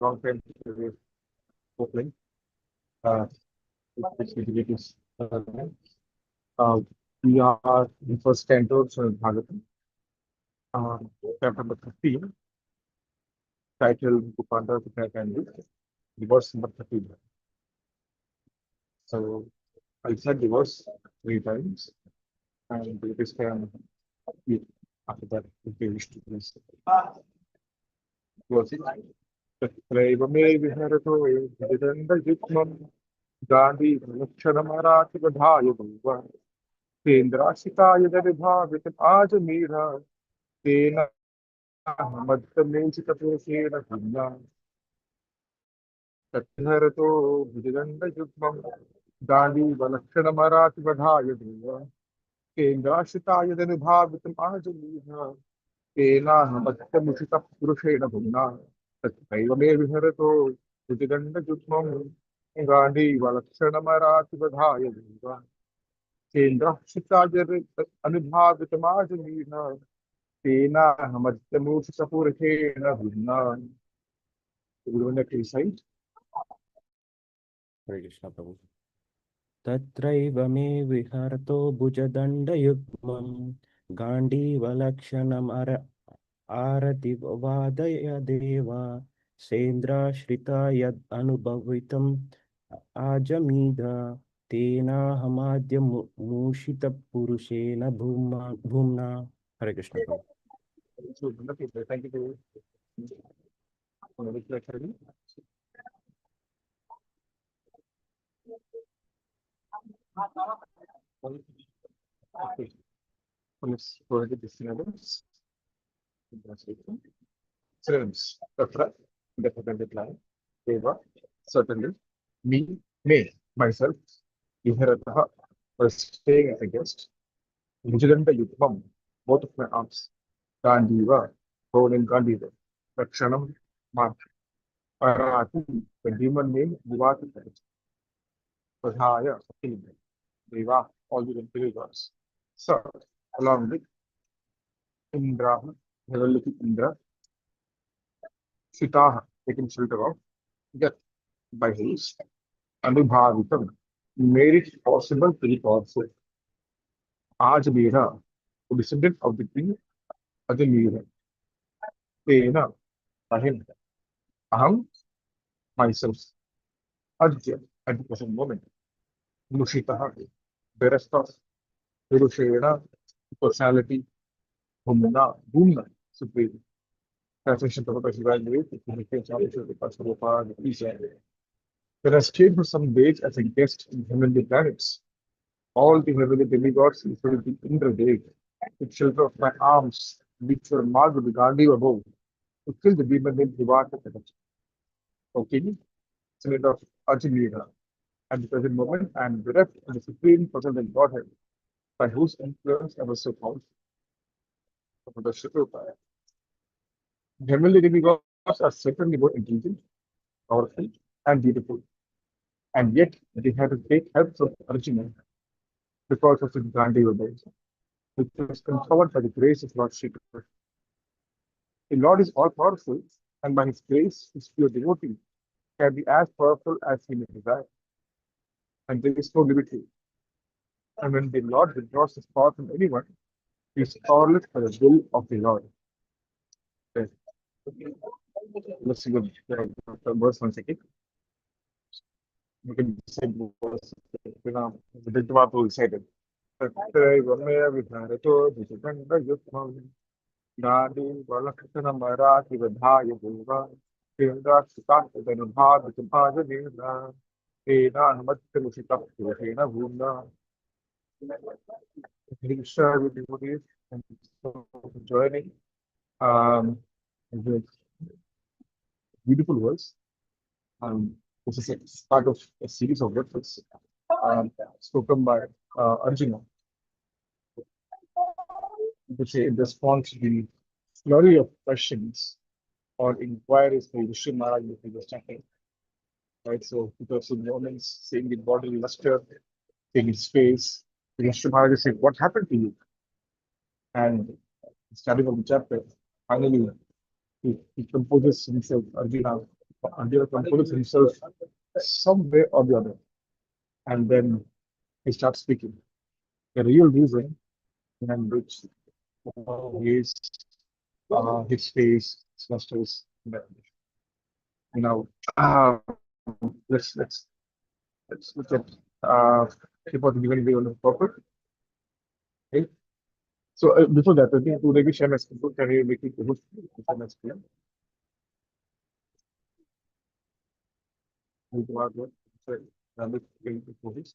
long time opening. Uh, it's uh, we are in first canto of Srimad Bhagavatam, uh, chapter number 15, titled Gopanda and verse number 13. So I said the verse 3 times, and this can be after that if they wish to please. Verse तत्रैव मे विहरतो विदण्डयुग्मं गाण्डीवलक्षणमरातिबधाय भूव केन्द्राशिकाय दरिभावितम् आजमीढ तेन मद्दमेचितपुरुषेण भिन्ना तत्हरतो विदण्डयुग्मं गाण्डीवलक्षणमरातिबधाय भूव केन्द्राशिकाय दरिभावितम् आजमीढ तेन मद्दमुचितः पुरुषेण भिन्ना तत्रैव मे विहरतो विदण्डयुग्मं गाण्डीवलक्षणमरातिबधाय भूव केन्द्रः शिताजर अनुभावितमाजमीन तेनाहमद्यमूर्छितपुरुषेण भिन्ना. Recite. Hare Krishna Prabhu. Tatraiva me viharto bhujadandayukmam Gandhivalakshana arati vadaya deva Sendra shrita yad anubhavitam ajamidha Tena hamadya mushita purushena bhumna. Hare Krishna Prabhu. So, thank you for the reflection. Okay. Let's go ahead with the syllabus. Synonyms. Tatra, independent line. Deva, certainly. Me, may, myself. Viharataha, was staying as a guest. Vigilanta Yutmam, both of my arms. Gandiva, holding Gandiva. Rakshanam, mark. Parati, the demon name, Vivati. Pradhaya, killing. Deva, all the imperial gods. So, along with Indra, heavenly Indra, Sitaha, taken shelter of, yet by his Anubhavitam, made it possible to be powerful. Ajamira, a descendant of the king Ajamira, Tena, by him, Aham, myself, Ajya, at the present moment, Mushitaha, the rest of Purushena, personality, Bhumna, supreme. Translation to the evaluate if you can challenge the Passover, the peace. When I stayed for some days as a guest in heavenly planets, all the heavenly demigods, including the Indra Dev, with shelter of my arms, which were marked with the Gandhi above, to kill the demon named Vivata. Okay, spirit of Ajamira. At the present moment, I am bereft of the supreme person in Godhead, by whose influence I was so powerful. Heavenly demigods are certainly more intelligent, powerful, and beautiful, and yet they had to take help from Arjuna because of his Gandhi obedience, which was controlled by the grace of Lord Shri Krishna. The Lord is all powerful, and by his grace, his pure devotee can be as powerful as he may desire, and there is no limit to it. And when the Lord withdraws his power from anyone, he is powerless by the will of the Lord. Okay. Let's see the verse 1 second. You can say the verse, the Bhagavatam will say that. Gandhi, Valakshana Marathi, Vidhaya Deva, Kendra Sukha, the Kumpaja Deva, Eda, Matkamusita, Vena Bhumna. Share with devotees and so joining. The beautiful verse. This is a part of a series of verses spoken by Arjuna, which in response to the flurry of questions or inquiries by Vishnu Maharaj in the previous chapter. Right, so because of moments, seeing the bodily luster, seeing his face, Vishnu Maharaj said, "What happened to you?" And starting from the chapter, finally he composes himself, Arjuna, Arjuna composes himself some way or the other, and then he starts speaking. The real reason in which his face, his nostrils. Now, let's look at people given the on purpose. Okay. So before that, I think to maybe share my screen. Can you make it good? Share my screen. With what? Sorry, I'm going to do this.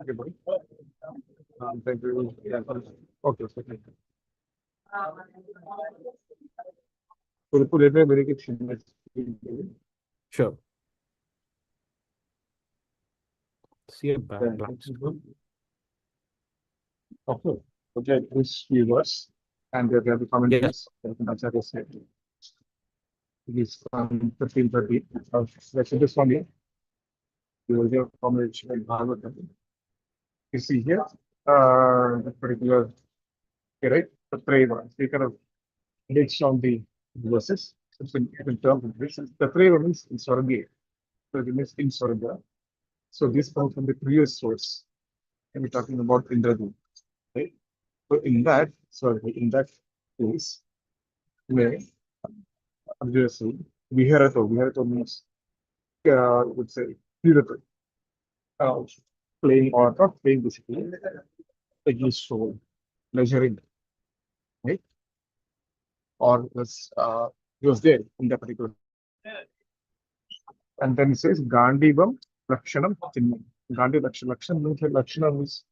Okay, boy. Thank you. Yeah, okay, okay. So put it very good. Sure. See a black screen. Okay. Okay, this viewers and there will be commentaries. It is from 15:30. Let's do this one here. You will hear comments in Bhagavatam. You see here, the particular, okay, right? The prayer. We kind of based on the verses. It's in terms of this. The prayer means in Swarga. So it means in Swarga. So this comes from the previous source. And we're talking about Indradu, right? So in that case, where Arjuna said, Viharato means, would say, beautiful, uh, playing or not playing basically, like his soul, pleasuring, right? Or he was there in that particular. And then he says, Gandivam Lakshanam Chinna. Gandhi Lakshanam means that Lakshanam is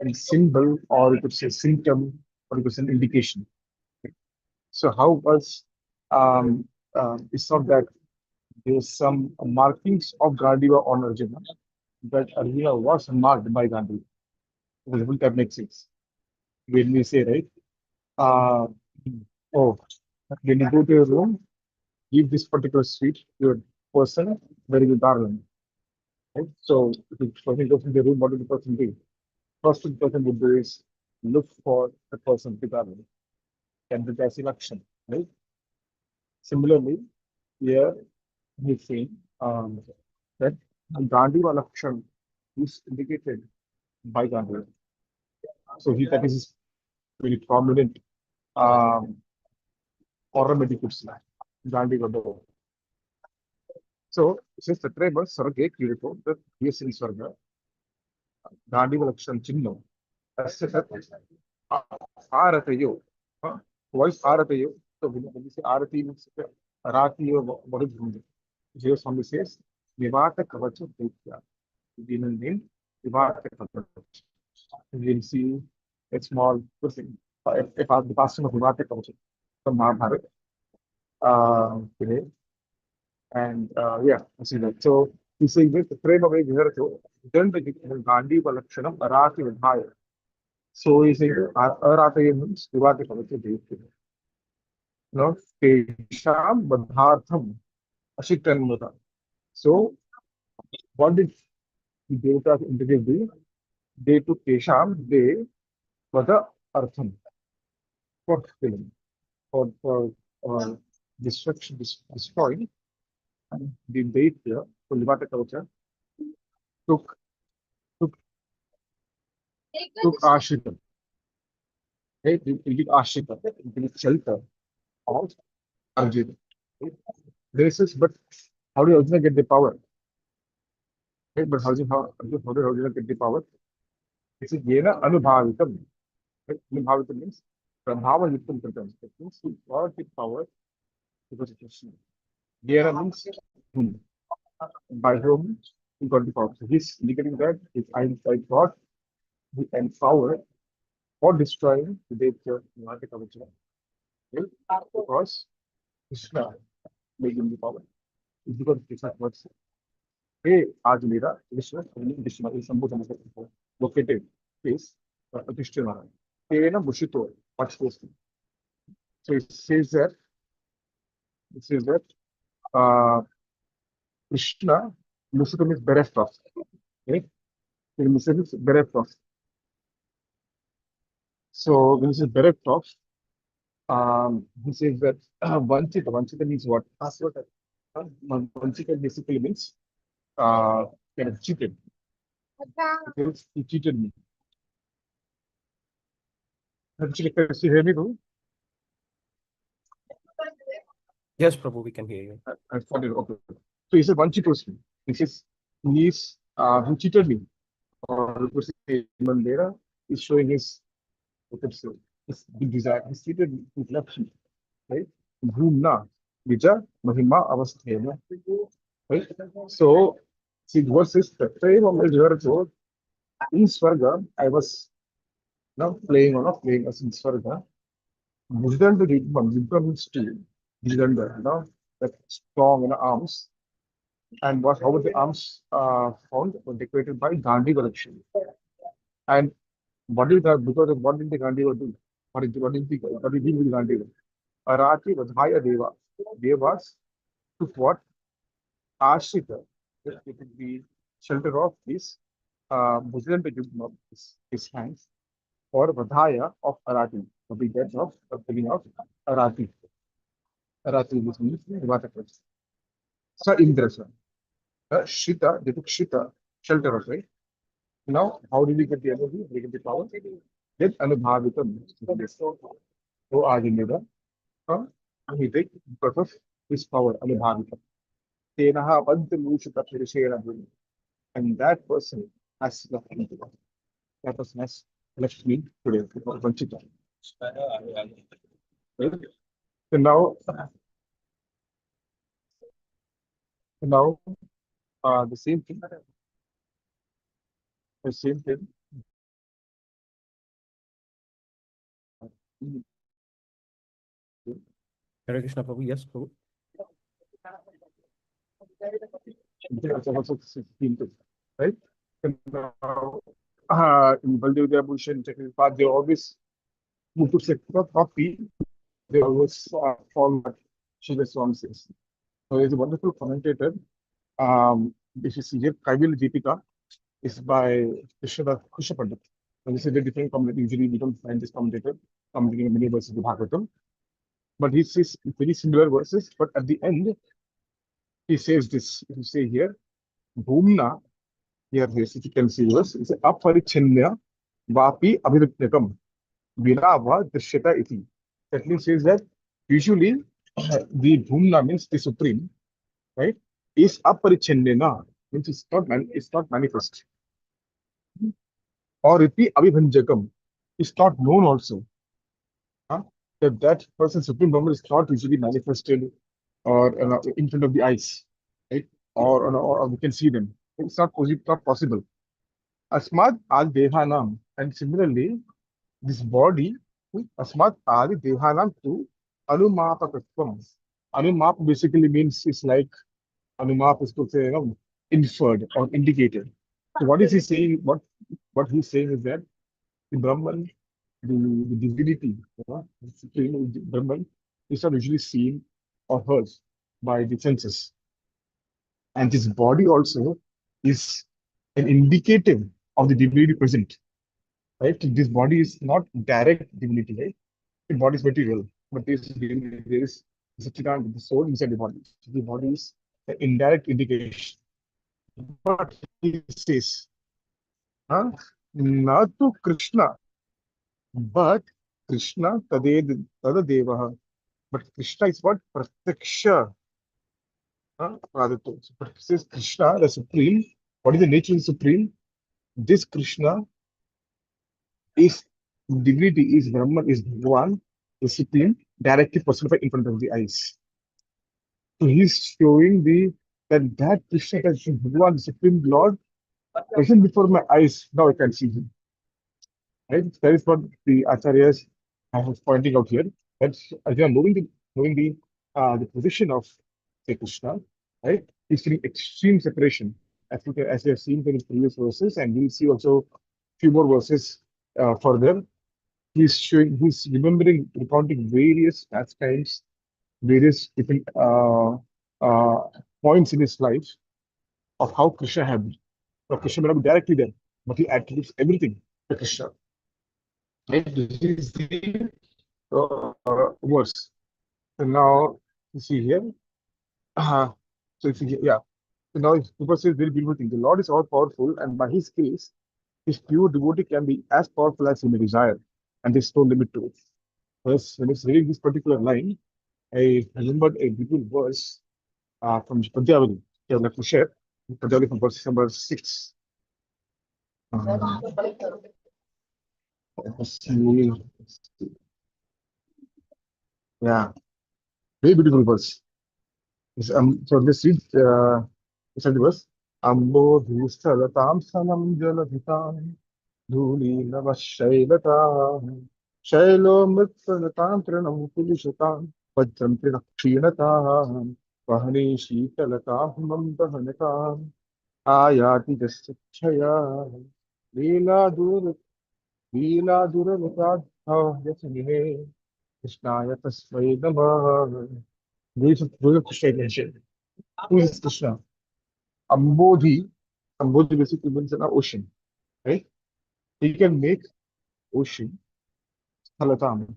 a symbol, or you could say symptom, or you could say an indication. So how was it's not that there's some markings of Gandiva on Arjuna, but Arjuna was marked by Gandhi. Will that make sense? When we say, right, uh, oh, when you go to your room, give this particular sweet to a person, very good darling. Right? So if the person goes in the room, what will the person do? First thing the person would do is look for the person with darling. And that's election, right? Similarly, here he's saying that Gandhi Lakshan is indicated by Gandhi. So that is very prominent already could see Gandhi Vado. So since the tribe Sarge Kirito, the yes in Sarga, Gandhi Lakshan Chinno, as a Aratayo, voice Aratayo. So when you say Arati means Arati or what is Hindi? Jio Swami says, Vivata Kavacha Dekya. The name Vivata Kavacha. You will see a small thing. If the passion of Vivata Kavacha from Mahabharata. Today. And yeah, I see that. So you say this frame away here to then the Gandhi Valakshanam Arati Vidhaya. So you say Arati means Vivati Pavati Devi. No, Tesham Badhartham Ashiktan Muta. So what did the Devatas introduce? They took Tesham, they were the Artham for killing, for destruction, destroying. And the Daitya, so Vivata Kavacha, took took took Ashritam. Right? It give Ashita, it give shelter of Arjuna. Right? This is, but how do Arjuna get the power? Right? But how did Arjuna get the power? It's a Yena Anubhavitam. Right? Anubhavitam means Prabhava Yuktam Kritam. It means he got the power because it was seen. Yena means whom. By whom he got the power. So he's indicating that if I got the empower for destroying the Devya Nagata Kavachana. Right? Because Krishna made him the power. It's because Krishna was hey, आज मेरा विश्व इस संबोधन को located is Krishna. तेन बुषितो watch this. So it says that uh, Krishna Musatam is bereft of. Right? Musatam is bereft of. So when he says bereft of, he says that Vanchita means what? Vanchita basically means uh, kind of cheated. Because he cheated me. Actually, can you hear me, bro? Yes, Prabhu, we can hear you. I found it. Okay. So he said Vanchitosmi. He says he cheated me. Or you could say Mandera is showing his big desire. He cheated me. He left me. Right? Bhumna, Vija, Mahima, Avasthena. Right? So, see, the verse is the time of my river in Swarga, I was now playing as in Swarga. Bhujdanda Yudham means two. Bhujdanda, that strong arms. And how were the arms found? Were decorated by Gandhi collection. And what did that, because of what did the Gandhi do? What did he do with Gandhi? Arati Vadhaya Deva. Devas took what? Ashita. It would be shelter of his Bhujdanda Yudham, his hands, or Vadhaya of Arati. The death of the killing of Arati. Arati, which means Vata. Sa Indrasa. Shita, they took Shita, shelter of, right? Now, how do we get the energy? We get the power. Get Anubhavitam. So, Ajineda, we take because of his power, Anubhavitam. Tenaha Pantamushita Pirishera. And that person has left me today. That person has left me today. Vanchita. Right? So now, the same thing. The same thing. Hare Krishna, Prabhu. Yes, Prabhu. It's also 16th, right? And now, in Baldev Bhushan, technical part, they always who puts a copy, they always follow what Shiva Swami says. So there's a wonderful commentator. This is here, Kaivil Deepika, is by Krishna Pandit. And this is a different commentator. Usually we don't find this commentator commenting in many verses of the Bhagavatam. But he says very similar verses, but at the end, he says this. He say here, Bhumna, here, if you can see this, it's aparichanya vapi abhirutyakam vinava drishyata iti. That means says that usually the Bhumna means the supreme, right? Is aparichanyana, means it's not manifest. Or iti abhibhanjakam, it's not known also. That person supreme Brahman is not usually manifested or in front of the eyes, right? Or we can see them. It's not possible. Asmat al Dehanam. And similarly, this body, Asmat al Dehanam to Anumapakatvam. Anumap basically means it's like Anumap is to say, inferred or indicated. So what is he saying? What he's saying is that the Brahman, the divinity, the supreme Brahman is not usually seen or heard by the senses. And this body also is an indicative of the divinity present. Right? This body is not direct divinity, right? The body is material, but there is Satchidananda, the soul inside the body. So the body is an indirect indication. But he says, not to Krishna, but Krishna Tadadevaha. But Krishna is what? Pratyaksha. But it says Krishna, the Supreme. What is the nature of the Supreme? This Krishna is divinity, is Brahman, is Bhagavan, the Supreme, directly personified in front of the eyes. So he's showing that Krishna, that Bhagavan, the Supreme Lord, present before my eyes. Now I can see him. Right? That is what the acharyas are pointing out here. That as you are knowing the position of say Krishna, right? He's feeling extreme separation, as we have seen in the previous verses, and we'll see also few more verses further. he's remembering, recounting various pastimes, various different uh, points in his life of how Krishna had been. Now, Krishna may not be directly there, but he attributes everything to Krishna. Right? This is the verse. And now, you see here, uh, so if you, yeah, so now Super says very beautiful thing. The Lord is all powerful, and by his grace, his pure devotee can be as powerful as he may desire, and there's no limit to it. First, when I was reading this particular line, I remembered a beautiful verse from Padavali. I would like to share Padavali from verse number 6. Let's see. Yeah, very beautiful verse. So let's read the verse. Ambo dhustalatam salam jaladhitam dhuli navashailatam shailo mritalatam trinam pulishatam vajram trinakshinatam vahani shitalatam himam dahanakam ayati jasyachaya leela dur leela duravata yasamine krishnaya tasmai namah. Those are Krishna mentioned. Who is Krishna? Ambodhi. Ambodhi basically means an ocean, right? He can make ocean Thalatam,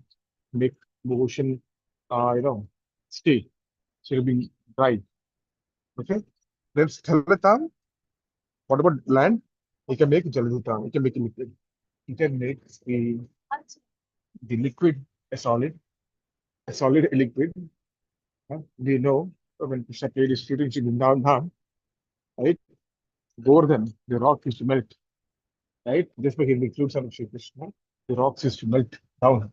make the ocean, stay. So it'll be dry. Okay. Then Thalatam, what about land? He can make Jaladitam. He can make a liquid. He can make the liquid a solid a liquid. We know when Krishna played his flute in Vrindavan, right? Govardhan, the rock used to melt, right? Just by hitting the flutes of Shri Krishna, the rocks used to melt down,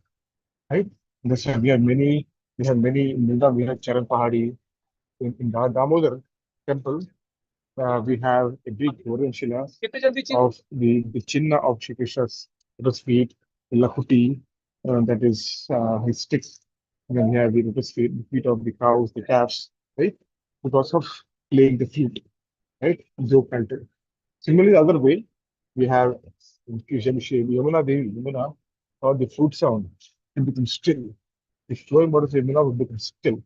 right? And that's why we have many in Vrindavan, we have Charan Pahadi. In Damodar temple, we have a big Goran Shila of the Chinna of Shri Krishna's lotus feet, the Lakuti, that is his sticks. And then we have the lotus feet, the feet of the cows, the calves, right? Because of playing the flute, right? Joke culture. Similarly, the other way, we have Yamuna Devi, Yamuna, or the flute sound, it becomes still. The flowing waters of Yamuna will become still,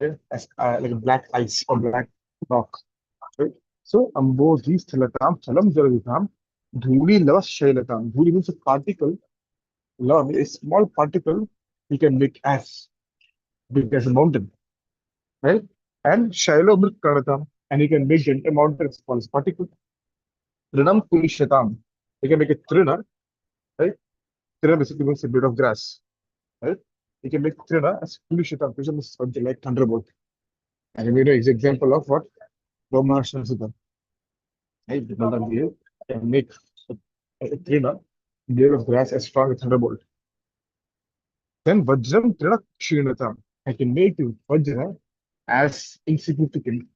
right? As like a black ice or black rock, right? So, Ambodhi Stalatam, Salam Jalavitam, Dhuli Lava Shailatam. Dhuli means a particle, lava, a small particle he can make as big as a mountain, right? And Shailo Milk Kanatam, and he can make the entire mountain as small as particle. Trinam Pulishatam, he can make a trina, right? Trina basically means a bit of grass, right? He can make trina as Pulishatam, which is something like thunderbolt. And we know is example of what Brahma Shansiddham, right? The Maldan Dev can make a trina, blade of grass as strong as thunderbolt. Then Vajram Trina Kshinatam. I can make the Vajra as insignificant,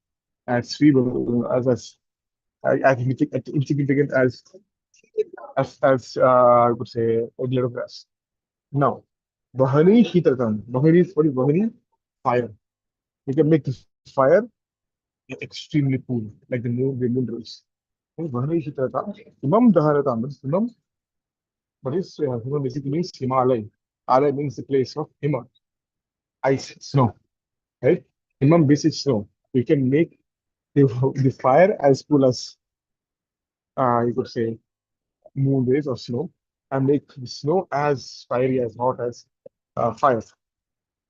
as feeble, as insignificant as I would say a blade of grass. Now, Bahani Shitatam. Bahani is what is Bahani? Fire. You can make the fire extremely cool, like the moon rolls. Bahani Shitatam. Imam Daharatam. Imam, what is Himam basically means Himalaya. Alay means the place of Hima, ice, snow, right? Himam basic snow. We can make the fire as cool as you could say moon rays or snow, and make the snow as fiery, as hot as fire.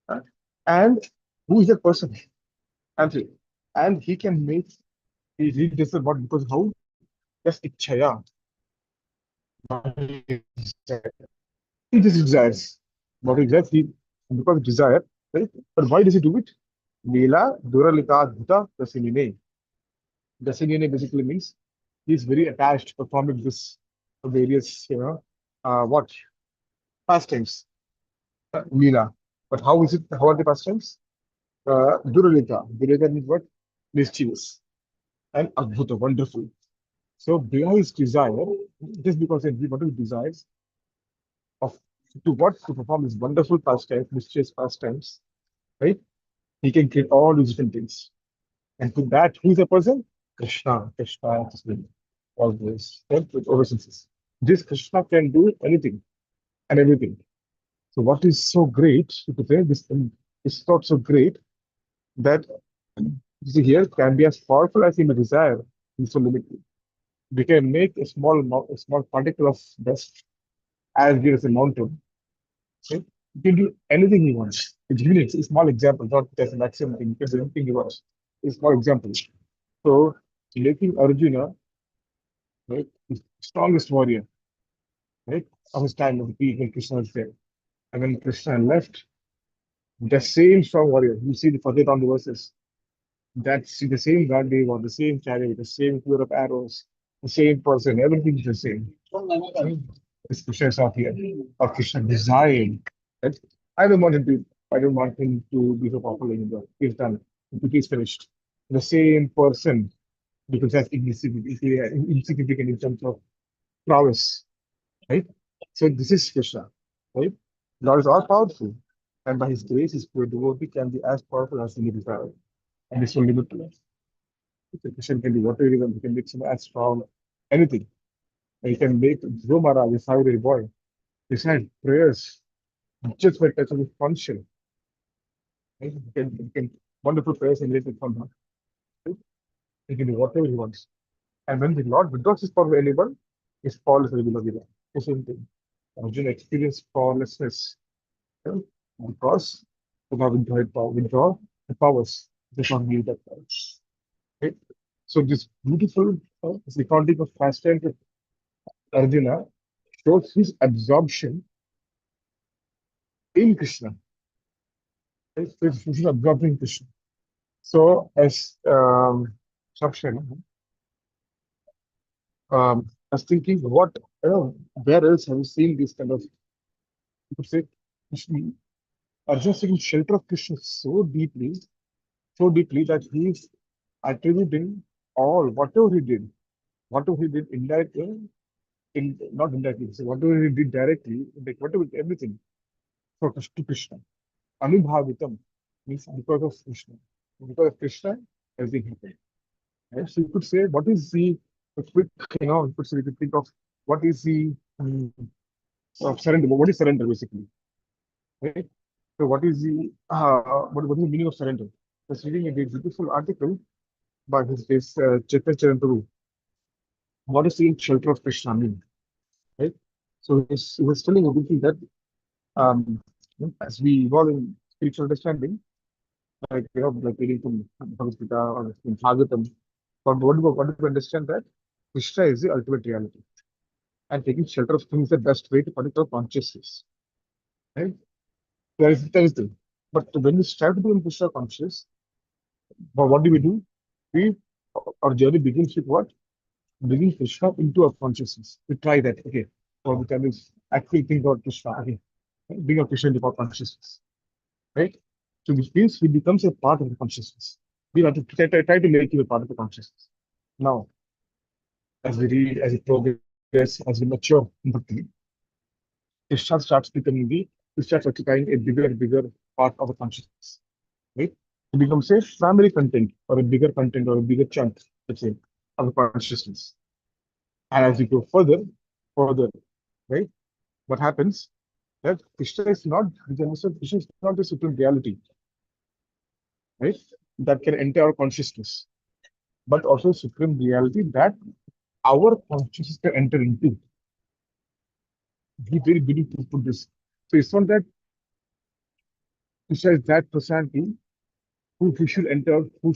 Uh, And who is that person? Anthony. And he can make, he does what because how? Yes, Ichaya. He just desires. What exactly? Because desire, right? But why does he do it? Leela Duralita Dhuta Dasinine. Dasinine basically means he's very attached to performing this various, what? Pastimes. Leela. But how is it? How are the pastimes? Duralita. Duralita means what? Mischievous and Adbhuta, wonderful. So below his desire, just because he what he desires of to what to perform his wonderful pastimes, mischievous pastimes, right? He can create all these different things. And to that, who is the person? Krishna. Krishna has been always helped with oversenses. This Krishna can do anything. and everything. So what is so great, you could say, this is not so great that you see here can be as powerful as you may desire in so limited. We can make a small particle of dust as big as a mountain. Okay? You can do anything you want. It's really a small example, not just a maximum thing. You can do anything you want. It's a small example. So making Arjuna, right, the strongest warrior, right, of his time of the peak when Krishna was there. And when Krishna left, the same strong warrior, you see the further down the verses, that's the same Gandhi or the same chariot, the same pair of arrows, the same person, everything is the same. Right? This Krishna is not here. Or Krishna desired. Right? I don't want him to. I don't want him to be so popular in the. He's done. He's finished. The same person, because that's insignificant in terms of prowess. Right? So this is Krishna. Right? Lord is all powerful, and by His grace, His pure devotee can be as powerful as He desire, and this will limit to us. The Krishna can be whatever he wants. He can make someone as strong, anything. And he can make Dhruv Maharaj, a 5-year boy, recite prayers just by touching his conscience. Right? He can wonderful prayers and related from him. Right? He can do whatever he wants. And when the Lord withdraws his power from anyone, his power is regular given. The same thing. Arjuna experienced powerlessness, right? Because the Lord withdraw the powers. They can't need that power. Right? So this beautiful this recounting of pastime to Arjuna shows his absorption in Krishna. Right? So he's absorbed in Krishna. So as absorption, I was thinking, where else have you seen this kind of, you could say, Krishna, Arjuna taking shelter of Krishna so deeply that he's attributing all, whatever he did indirectly, not indirectly, so whatever he did directly, like whatever, everything, to Krishna. Anubhavitam means because of Krishna. Because of Krishna, everything happened. Right? So you could say, what is the quick, you could say, you could think of what is the of surrender? What is surrender basically? Right? So what is the meaning of surrender? I was reading a beautiful article by this Chetan Charan Prabhu. What is the shelter of Krishna mean? Right? So he was telling everything that as we evolve in spiritual understanding, like reading from Bhagavad Gita or from Bhagavatam, but what do we understand that Krishna is the ultimate reality, and taking shelter of him is the best way to connect our consciousness. Right? There is the. But when we strive to become Krishna conscious, what do we do? We our journey begins with what? Bringing Krishna into our consciousness. We try that. Okay. Or we can actually think about Krishna. Okay. Bring our Krishna into our consciousness. Right? So which means he becomes a part of the consciousness. We have to try to make him a part of the consciousness. Now, as we read, as we progress, as we mature in Bhakti, Krishna starts becoming he starts occupying a bigger part of the consciousness. Right? It becomes a primary content or a bigger content or a bigger chunk, let's say, of the consciousness. And as we go further, right? What happens that Krishna is not Krishna is not the supreme reality, right? That can enter our consciousness, but also supreme reality that our consciousness can enter into. He very beautifully put this. So it's not that Krishna is that personality who we should enter, who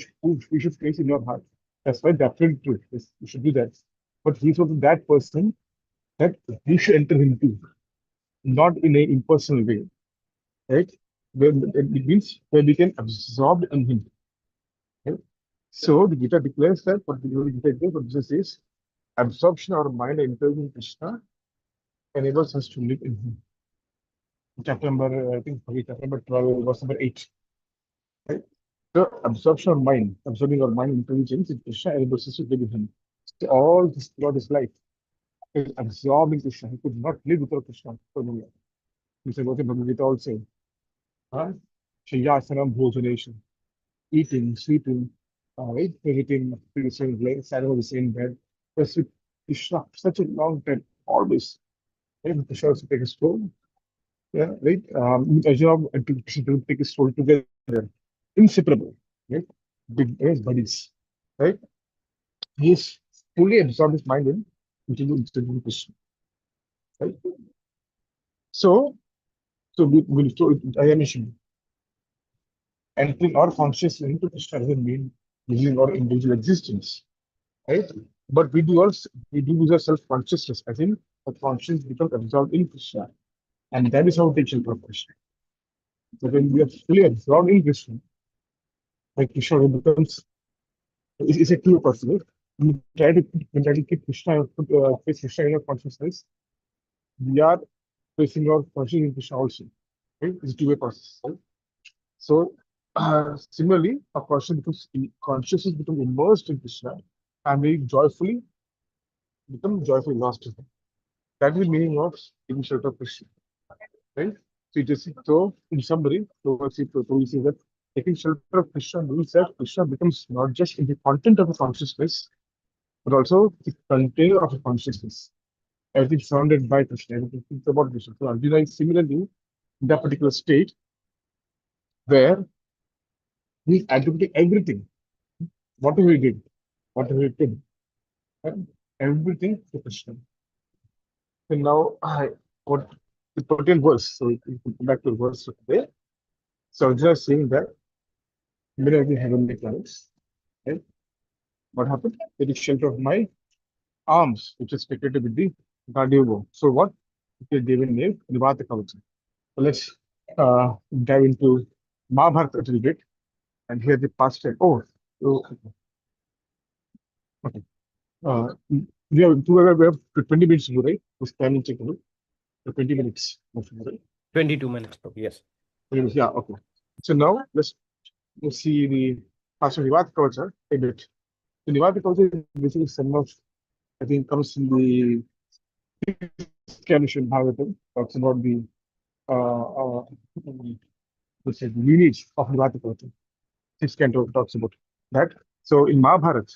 we should place in your heart. That's why definitely true. Yes, we should do that. But he's also that person that we should enter into, not in an impersonal way, right? Where it means where we can absorb in him. Right? So the Gita declares that what Gita declares, what this is absorption or mind entering in Krishna enables us to live in him. Chapter number, I think, chapter number 12, verse number 8. Right? The absorption of mind, absorbing our mind intelligence in Krishna enables us to live in him. So all this throughout his life is absorbing Krishna. He could not live without Krishna. He said, what the Bhagavad Gita also. Huh? Shayasanam bhojanation. Eating, sleeping, right? Eating, same place, sat over the same bed. Just with Krishna, such a long time, always. Right? Krishna also take a stroll. Yeah, right. Ajab and Krishna take his soul together, inseparable, right? Big as buddies, right? He's fully absorbed his mind into Krishna, right? So, so I mentioned, entering our consciousness into Krishna doesn't mean losing our individual existence, right? But we do lose our self-consciousness. I think our consciousness becomes absorbed in Krishna, and that is how we take shelter of Krishna. So when we are fully absorbed in Krishna, like Krishna becomes is a clear possible. When try to keep Krishna place Krishna in our consciousness, we are placing our consciousness in Krishna also. Right? It's a two-way process. Right? So similarly, our consciousness becomes immersed in Krishna, and we joyfully become joyfully lost to him. That is the meaning of taking shelter of Krishna. Right? So, so in summary, Prabhupada says that taking shelter of Krishna means that Krishna becomes not just in the content of a consciousness, but also the container of a consciousness. Everything surrounded by Krishna, everything thinks about Krishna. So Arjuna is similarly in that particular state where he's attributing everything, whatever he did, whatever he did, and everything to Krishna. And now, what the particular verse, so if you come back to the verse there, so Arjuna is saying that many of the heavenly planets, right? What happened? It is shelter of my arms, which is decorated with the Gardivo. So what? Okay, they will name Nivata Kavacham. So let's dive into Mahabharata a little bit and hear the past time. Oh, okay. Uh, we have 20 minutes, right? This timing check, right? 20 minutes, right? 22 minutes, Prabhu. Yes. 20 minutes, yeah, okay. So now let's see the past of Nivata Kavacha a bit. The Nivata Kavacha is basically some of, I think, comes in the Scanishon Bhagavatam, talks about the uh, uh, let's say, the lineage of Nivata Kavacha. Sixth canto talks about that. So in Mahabharata,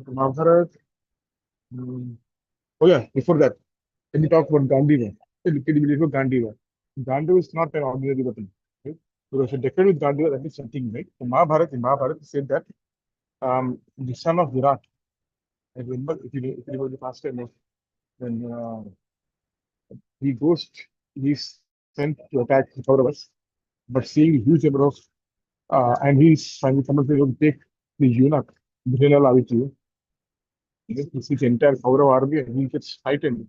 Mahabharata, mm, oh yeah, before that, when we talk about Gandiva, can you believe about Gandiva? Gandiva is not an ordinary weapon, right? Because if you declare with Gandiva, that is something, right? In Mahabharata, it said that the son of Virat, I remember if you remember the past time of when he goes, he's sent to attack the Kauravas, but seeing a huge number of, and he's finally someone says, "Okay, take the eunuch, Bhilal Aviti, he sees the entire Kaurav army and he gets frightened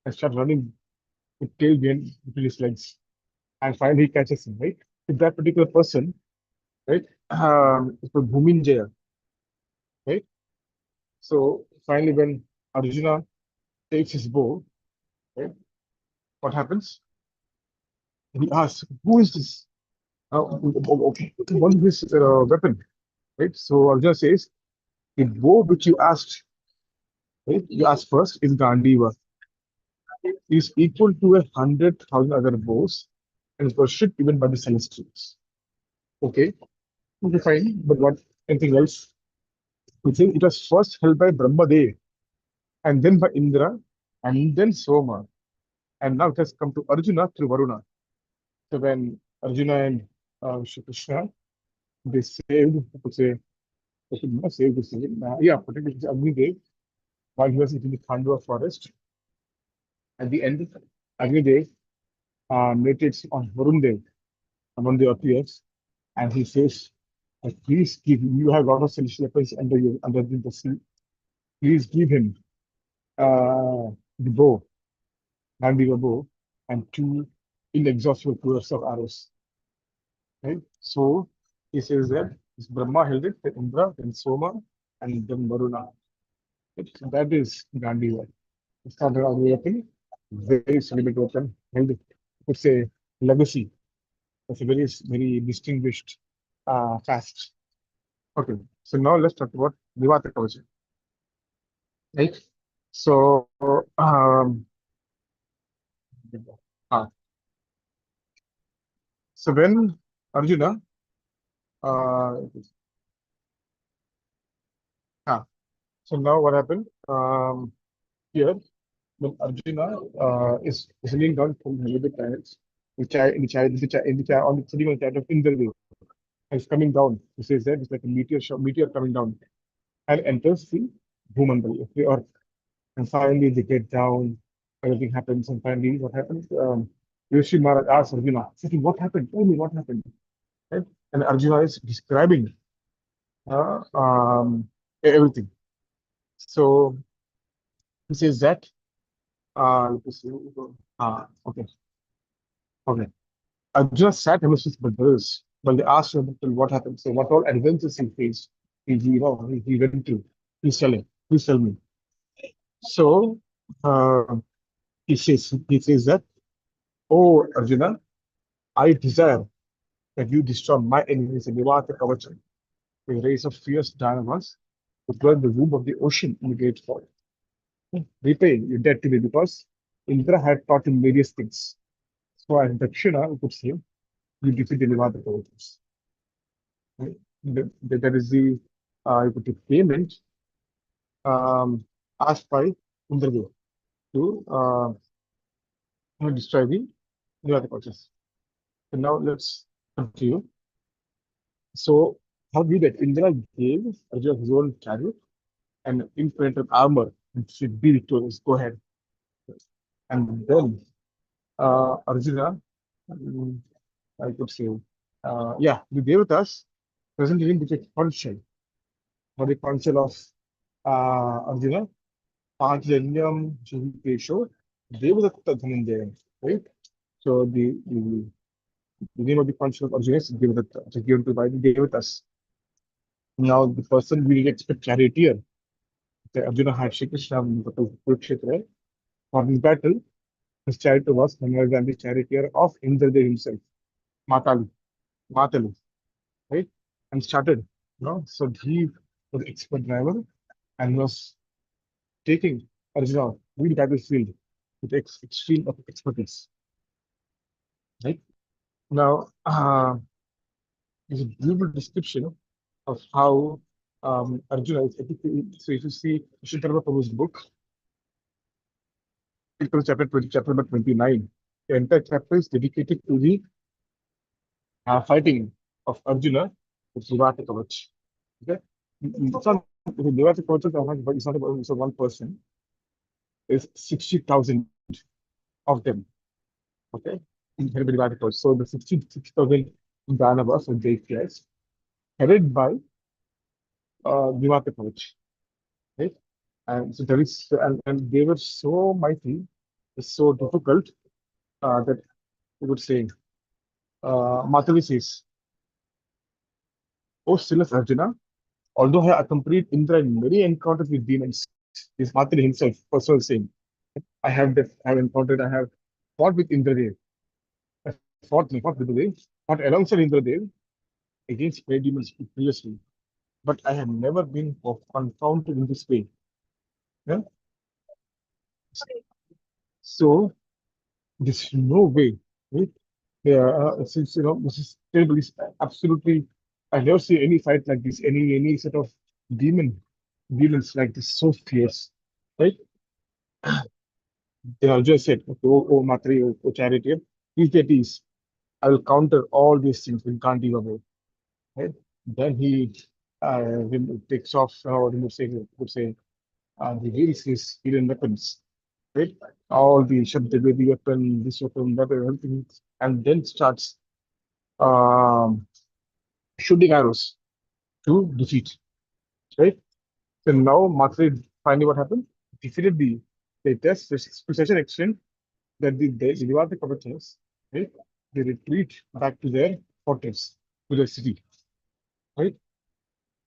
and starts running with tail between his legs. And finally he catches him, right? If that particular person, right, it was Bhuminjaya, right? So finally when Arjuna takes his bow, right, what happens? He asks, who is this? What is this weapon? Right? So Arjuna says, the bow which you asked, right, you asked first is Gandiva, is equal to 100,000 other bows and is worshipped even by the celestials. Okay, okay, fine. But what anything else? We think it was first held by Brahmadev and then by Indra and then Soma. And now it has come to Arjuna through Varuna. So when Arjuna and Shri Krishna, they saved, I could say, they should not save this thing. Yeah, particularly Agnidev, while he was in the Khandwa forest. At the end, Agnidev meditates on Varundev among the appears, and he says, please give, you have a lot of celestial weapons under the sea. Please give him the bow, Gandhiva bow, and two inexhaustible pools of arrows. Right? So he says that this Brahma held it, then Indra, then Soma, and then Varuna. Right? So that is Gandhiva. It's not an ordinary weapon, very celebrated weapon, held, it's a legacy. It's a very distinguished caste. Okay, so now let's talk about Vivata Kavach. Right? So, ah, so when Arjuna, uh, ah, so now what happened here? when Arjuna is sitting down from the planets, sitting on the chariot of Indradev, and is coming down. He says that it's like a meteor coming down and enters the Bhumandal, the earth. And finally, they get down, everything happens, and finally, what happens? Yoshi Maharaj asks Arjuna, saying, what happened? Tell me what happened. Right? And Arjuna is describing uh, um, everything. So he says that, let me see, okay, okay. Arjuna sat amidst his brothers, but they asked him what happened. So what all adventures he faced, he went through. Please tell me. So uh, he says that, oh Arjuna, I desire that you destroy my enemies in Nivata Kavacham, a race of fierce Danavas who dwell in the womb of the ocean in the great fall. Repay your debt to me because Indra had taught him various things. So as Dakshina, you could say, you defeat the Nivata Kavachams. Right? That is the you could say, payment um, asked by Indradev to destroy the Nivata Kavachams. So now let's continue. So how did that Indra gave Arjuna his own chariot and implemented armor and should be victorious. Go ahead. And then Arjuna, mm, I could say, the Devatas present during the council, for the council of Arjuna, Panchajanyam Jivipesho, Devadatta Dhananjaya, right? So the name of the council of Arjuna is Devadatta, which is given to by the Devatas. Now, the person we expect charioteer, the Arjuna had Shri Krishna to Kurukshetra for this battle. His charioteer was none other than the charioteer of Indradev himself, Matali, Matali, right? And started, so he was the expert driver and was taking Arjuna to the battlefield with extreme of expertise, right? Now, there's a beautiful description of how Arjuna is educated. So if you see Sridhar Prabhu's book, it was chapter 20, chapter number 29. The entire chapter is dedicated to the fighting of Arjuna with Vivata Kavach. Okay? It's not, Vivata Kavach is not about so one person, there's 60,000 of them. Okay? In Vivata Kavach. So the 60,000 Danavas or Daityas headed by Vivata Kavach. Right? And so there is, and they were so mighty, so difficult that you would say, Matavi says, O Silas Arjuna, although I accompanied Indra in many encounters with demons, this Matri himself, personal saying, I have fought with Indradev. Not with Indradev, fought alongside Indradev against great demons previously. But I have never been confounded in this way. Yeah? So there's no way, right? Yeah, since this is terrible, it's absolutely. I never see any fight like this, any sort of demons like this, so fierce, right? They have just said, okay, oh Matri, oh Charity, these deities, I will counter all these things we can't give away, right? Then he takes off, or would say, he reveals his hidden weapons, right? All the Shabdavedi weapon, this weapon, that weapon, everything, and then starts um, shooting arrows to defeat, right? So now Matri finally what happened? Defeated the test to such an extent that the Vivata Kavachas, right? They retreat back to their fortress, to their city, right?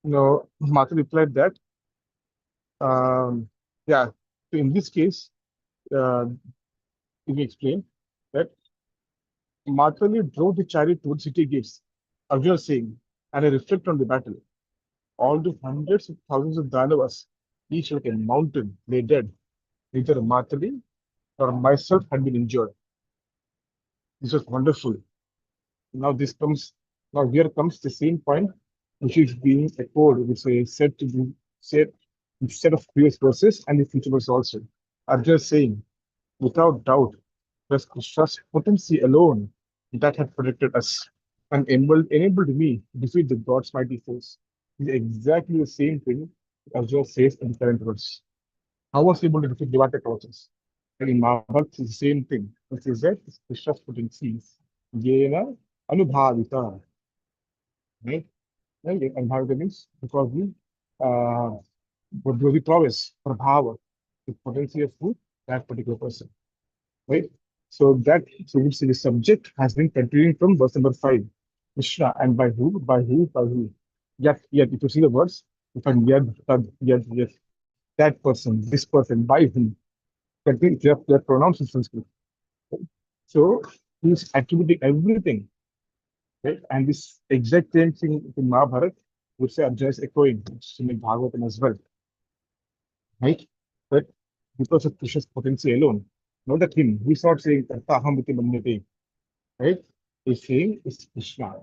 Now Matri replied that, um, yeah. So in this case, uh, let me explain that Matri drove the chariot towards city gates. Arjuna saying, and I reflect on the battle. All the hundreds of thousands of Danavas, each like a mountain, lay dead. Neither Matri nor myself had been injured. This was wonderful. Now this comes, now here comes the same point, which is being echoed, which is said to be said instead of previous verses and the future verse also. Are just saying Without doubt, it was Krishna's potency alone that had protected us and enabled me to defeat the God's mighty force. It's exactly the same thing Arjuna says in the current verse. How was he able to defeat Devata Kauchas? And in Mahabharata, it's the same thing. It says that it's Krishna's potency. Yena Anubhavita. Right? Right? Anubhavita means because uh, we prowess, prabhava, the potency of who? That particular person. Right? So we see the subject has been continuing from verse number 5. Krishna, and by who? By who? By who? Yet, if you see the words, if I'm yet, that person, this person, by whom? That means they're pronounced in Sanskrit. Right? So he's attributing everything, right? And this exact same thing in Mahabharata would say Arjuna is echoing Srimad Bhagavatam as well, right? But because of Krishna's potency alone, not that him, he's not saying Karta Aham Iti Manyate, right? He's saying it's Krishna.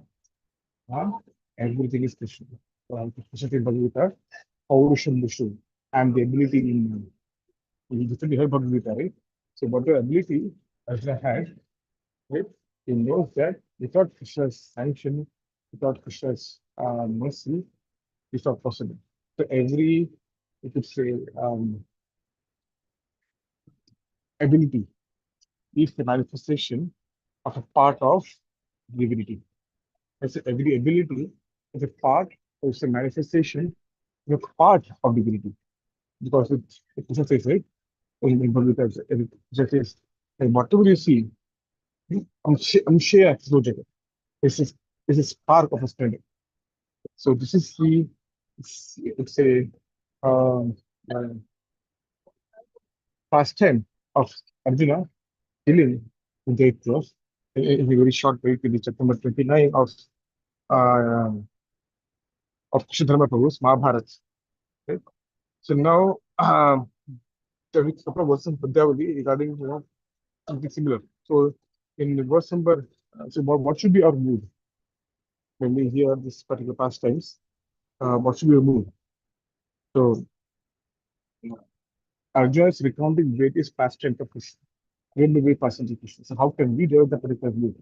Huh? Everything is Krishna. Krishna in Bhagavad Gita, Paurusham Vishnu, and the ability in you definitely heard Bhagavad Gita, right? So whatever ability Arjuna had, right? He knows that without Krishna's sanction, without Krishna's mercy, it's not possible. So every, you could say, ability is the manifestation of a part of divinity. I say every ability is a part, or it's a manifestation, of a part of divinity. Because it just says, right? In Bhagavad Gita, it just says, and whatever you see, Amshaya Sojaka. This is spark of a splendor. So this is the, it's a um, uh, pastime of Arjuna killing Daityas in a very short way to the chapter number 29 uh, of Kshatrama Prabhu's Mahabharata. Right? So now there is a couple of verses in Padyavali regarding something similar. So in verse number, so what should be our mood when we hear this particular pastimes? What should be our mood? So Arjuna is recounting various pastimes of Krishna, really very pastimes of Krishna. So how can we develop the particular mood?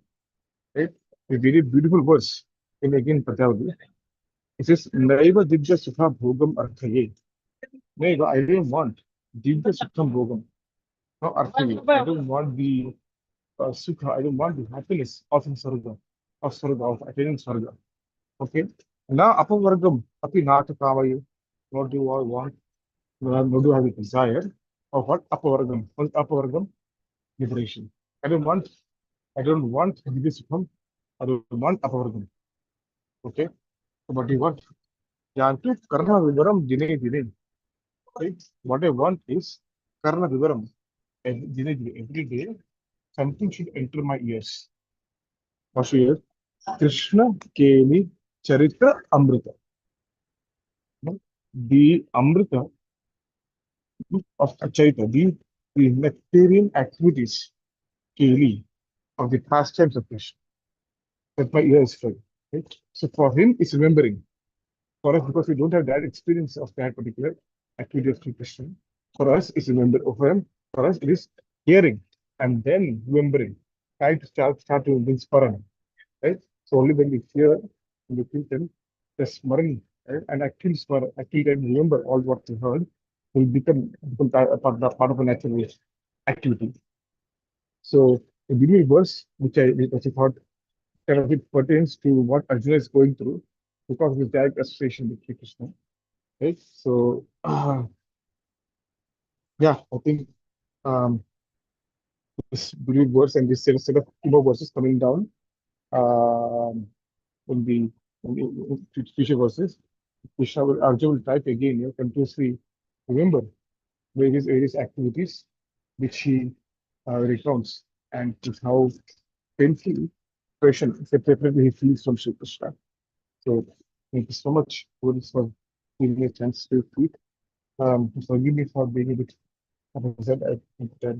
Right? A very beautiful verse in again Padyavali. It says, Naiva Divya Sukha Bhogam Arthaye. Naiva, I don't want Divya Sukham Bhogam. No Arthaye. I don't want the Sukha, I don't want the happiness of Sarga, of attaining Sarga. Okay? Now, Apavargam, Api Nata Kavayu. Nor do I want, nor do I have a desire of what? Apavargam. What is Apavargam? Liberation. I don't want, I don't want Divya Sukham. I don't want Apavargam. Okay? So, what do you want? Yantu Karna Vivaram Dine Dine. Right? What I want is Karna Vivaram. Every day, something should enter my ears. What should hear? Krishna Keli Charitra Amrita. No? The Amrita of Charita, the nectarian activities, Keli, of the pastimes of Krishna. That my ears filled. Right? So for him, it's remembering. For us, because we don't have that experience of that particular activity of Sri Krishna, for us, it's remember. For him, for us, it is hearing and then remembering. Trying to start to bring sparan, right? So only when we hear, when we kirtan, the smaran, right? And actually then remember all what we heard, will become part of a natural activity. So the beautiful verse, which I thought kind of it pertains to what Arjuna is going through because of his direct association with Sri Krishna. Right? So, yeah, I think um, this beautiful verse and this set of two more verses coming down um, in the future verses, Krishna will, Arjuna will type again, continuously remember various activities which he recounts and just how painfully separately he feels from Sri Krishna. So, thank you so much for giving me a chance to speak. Forgive me for being a bit upset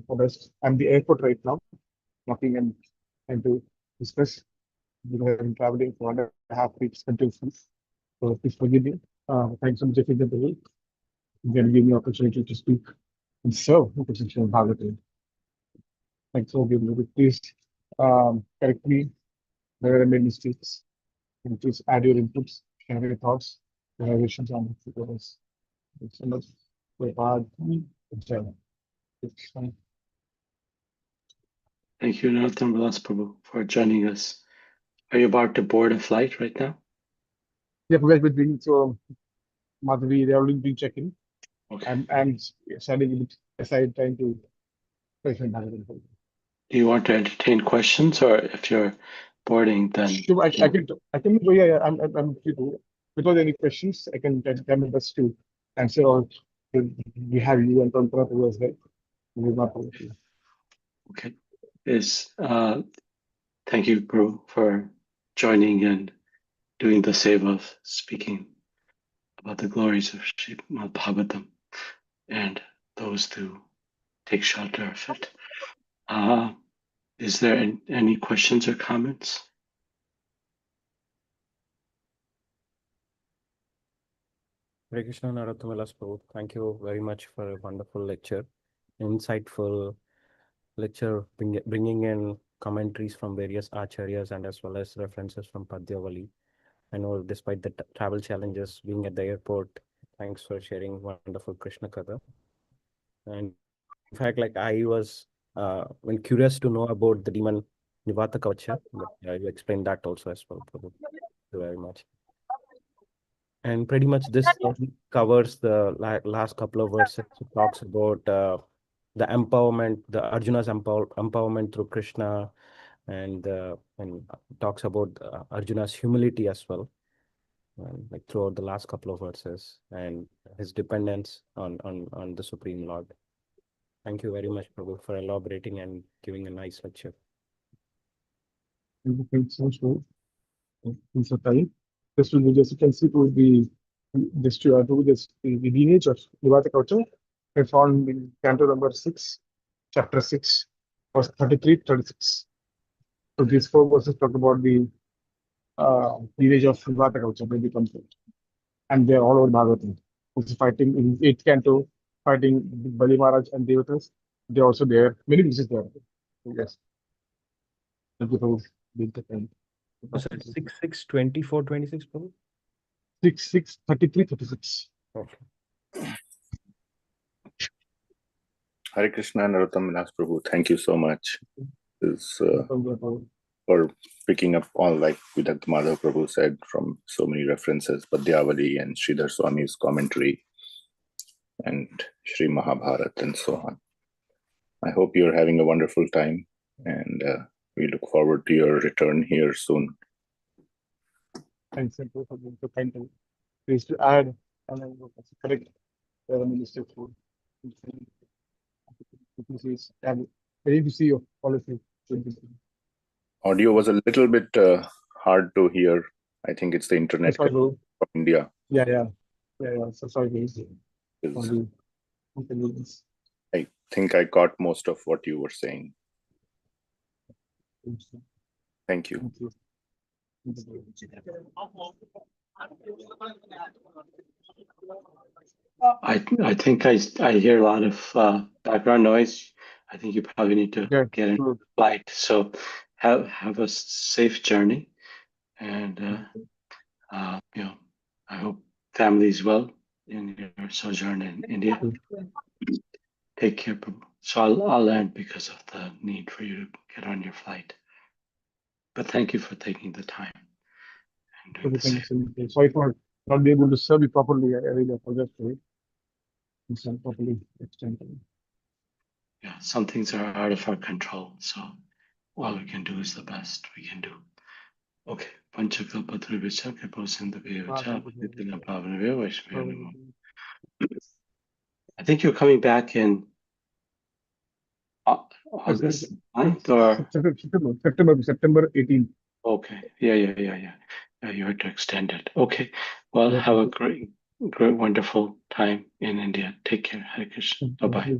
for us. I'm the airport right now, knocking and to discuss. We have been traveling for 1.5 weeks continuously. So please forgive me. Thanks so much for the way. Then give me opportunity to speak and serve the position of Bhagavatam. Thanks for giving me. Please correct me where I made mistakes. And please add your inputs, share your thoughts, reservations on the tutorials. Thanks so much for hard journey. Thank you, Narottama Vilasa Prabhu, for joining us. Are you about to board a flight right now? Yeah, we have been so Madhavi, they are already been checking. Okay. I'm standing a bit aside trying to question that. Do you want to entertain questions, or if you're boarding, then Sure, I can go. Yeah, yeah, I'm free to. Without any questions, I can try my best to answer all. We have you and Tantra to us, right? We will not forget you. okay. Thank you, Prabhu, for joining and doing the seva of speaking about the glories of Srimad Bhagavatam and those who take shelter of it. Is there any questions or comments? Hare Krishna, Narottama Vilasa Prabhu. Thank you very much for a wonderful lecture, insightful lecture, bringing in commentaries from various acharyas and as well as references from Padyavali. I know despite the travel challenges, being at the airport, thanks for sharing wonderful Krishna Katha. And in fact, like I was when curious to know about the demon Nivata Kavacha, but you explained that also as well, Prabhu. Thank you very much. And pretty much this covers the last couple of verses. It talks about the empowerment, the Arjuna's empowerment through Krishna, and talks about Arjuna's humility as well, like throughout the last couple of verses, and his dependence on the Supreme Lord. Thank you very much, Prabhu, for elaborating and giving a nice lecture. Thank you so much for your time. This will be just you can see to the the lineage of Nivata culture. I found in Canto number 6, chapter 6, verse 33, 36. So these 4 verses talk about the lineage of Vilasa culture, where they come from. And they're all over Bhagavatam. Who's fighting in 8th canto, fighting Bali Maharaj and Devatas. They're also there. Many pieces there. So yes. Thank you for being the time. Was it 6, 24, 26, Prabhu? 6, 6, 33, 36. Okay. Hare Krishna, Narottama Vilasa Prabhu. Thank you so much. For picking up all, like Vidanta Madhav Prabhu said, from so many references, Padyavali and Sridhar Swami's commentary and Sri Mahabharat and so on. I hope you're having a wonderful time, and we look forward to your return here soon. Thanks for being so kind to please to add and then correct the minister food. Ready to see you, all of you. Audio was a little bit hard to hear. I think it's the internet from India. Yeah. So sorry. I think I caught most of what you were saying. Thank you. I think I hear a lot of background noise. I think you probably need to get in a flight. So have a safe journey, and I hope family's well in your sojourn in India. Take care, Prabhu. So I'll end because of the need for you to get on your flight. But thank you for taking the time and doing the same. Sorry for not being able to serve you properly. I really apologize for it. Properly extended. Yeah, some things are out of our control. So all we can do is the best we can do. Okay. I think you're coming back in August 9th or September 18th. Okay. Yeah. You had to extend it. Okay. Well, have a great, wonderful time in India. Take care. Hare Krishna. Bye-bye.